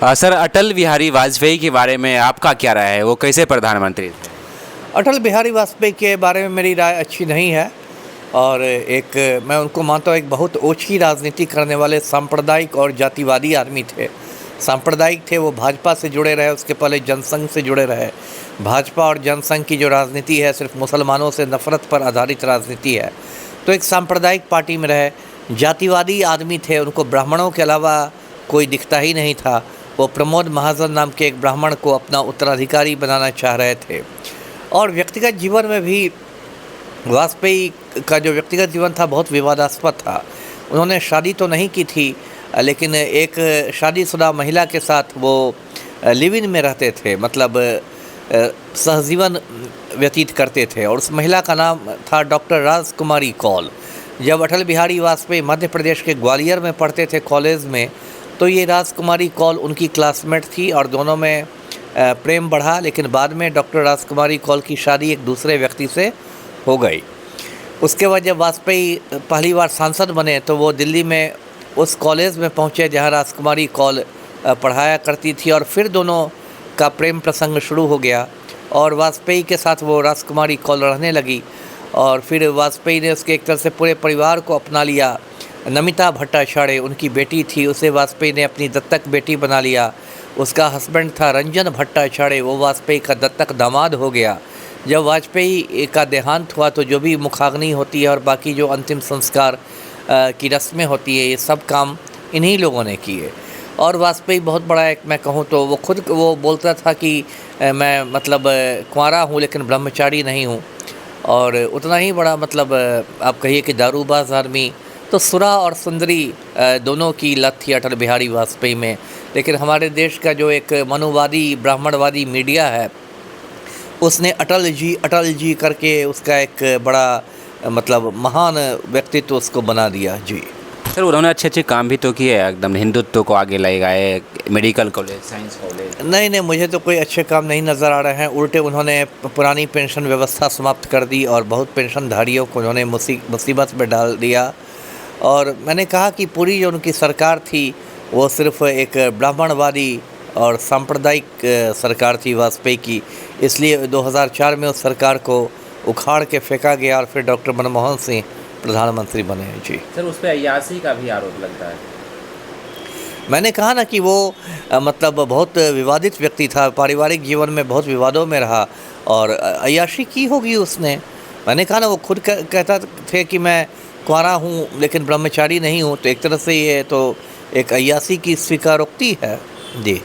Sir, Atal Bihari Vajpayee के बारे में आपका क्या राय है? वो कैसे प्रधानमंत्री थे? अटल बिहारी वाजपेयी के बारे में मेरी राय अच्छी नहीं है। और मैं उनको मानता हूँ एक बहुत ओछी राजनीति करने वाले सांप्रदायिक और जातिवादी आदमी थे। सांप्रदायिक थे, वो भाजपा से जुड़े रहे, उसके पहले जनसंघ से जुड़े रहे। भाजपा और जनसंघ की जो राजनीति है सिर्फ मुसलमानों से नफरत पर आधारित राजनीति है। तो एक सांप्रदायिक पार्टी में रहे, जातिवादी आदमी थे, उनको ब्राह्मणों के अलावा कोई दिखता ही नहीं था। वो प्रमोद महाजन नाम के एक ब्राह्मण को अपना उत्तराधिकारी बनाना चाह रहे थे। और व्यक्तिगत जीवन में भी वाजपेयी का जो व्यक्तिगत जीवन था बहुत विवादास्पद था। उन्होंने शादी तो नहीं की थी, लेकिन एक शादीशुदा महिला के साथ वो लिव इन में रहते थे, मतलब सहजीवन व्यतीत करते थे। और उस महिला का नाम था डॉक्टर राजकुमारी कौल। जब अटल बिहारी वाजपेयी मध्य प्रदेश के ग्वालियर में पढ़ते थे कॉलेज में, तो ये राजकुमारी कौल उनकी क्लासमेट थी और दोनों में प्रेम बढ़ा। लेकिन बाद में डॉक्टर राजकुमारी कौल की शादी एक दूसरे व्यक्ति से हो गई। उसके बाद जब वाजपेयी पहली बार सांसद बने तो वो दिल्ली में उस कॉलेज में पहुंचे जहां राजकुमारी कौल पढ़ाया करती थी, और फिर दोनों का प्रेम प्रसंग शुरू हो गया और वाजपेयी के साथ वो राजकुमारी कौल रहने लगी। और फिर वाजपेयी ने उसके एक तरह से पूरे परिवार को अपना लिया। नमिता भट्टाचार्य उनकी बेटी थी, उसे वाजपेयी ने अपनी दत्तक बेटी बना लिया। उसका हस्बैंड था रंजन भट्टाचार्य, वो वाजपेयी का दत्तक दामाद हो गया। जब वाजपेयी का देहांत हुआ तो जो भी मुखाग्नि होती है और बाकी जो अंतिम संस्कार की रस्में होती है, ये सब काम इन्हीं लोगों ने किए। और वाजपेयी बहुत बड़ा एक, मैं कहूँ तो वो बोलता था कि मैं मतलब कुंवारा हूँ लेकिन ब्रह्मचारी नहीं हूँ। और उतना ही बड़ा मतलब आप कहिए कि दारूबाज आदमी। तो सुरा और सुंदरी दोनों की लत थी अटल बिहारी वाजपेयी में। लेकिन हमारे देश का जो एक मनुवादी ब्राह्मणवादी मीडिया है, उसने अटल जी करके उसका एक बड़ा मतलब महान व्यक्तित्व उसको बना दिया। जी सर, उन्होंने अच्छे अच्छे काम भी तो किए, एकदम हिंदुत्व को आगे ले गए, मेडिकल कॉलेज, साइंस कॉलेज। नहीं, मुझे तो कोई अच्छे काम नहीं नज़र आ रहे हैं। उल्टे उन्होंने पुरानी पेंशन व्यवस्था समाप्त कर दी और बहुत पेंशनधारियों को उन्होंने मुसीबत में डाल दिया। और मैंने कहा कि पूरी जो उनकी सरकार थी वो सिर्फ एक ब्राह्मणवादी और सांप्रदायिक सरकार थी वाजपेयी की। इसलिए 2004 में उस सरकार को उखाड़ के फेंका गया और फिर डॉक्टर मनमोहन सिंह प्रधानमंत्री बने। जी सर, उस पर अय्याशी का भी आरोप लगता है। मैंने कहा ना कि वो मतलब बहुत विवादित व्यक्ति था, पारिवारिक जीवन में बहुत विवादों में रहा और अय्याशी की होगी उसने। मैंने कहा ना, वो खुद कहता थे कि मैं कुंवारा हूँ लेकिन ब्रह्मचारी नहीं हूँ। तो एक तरह से ये तो एक अय्याशी की स्वीकारोक्ति है। जी।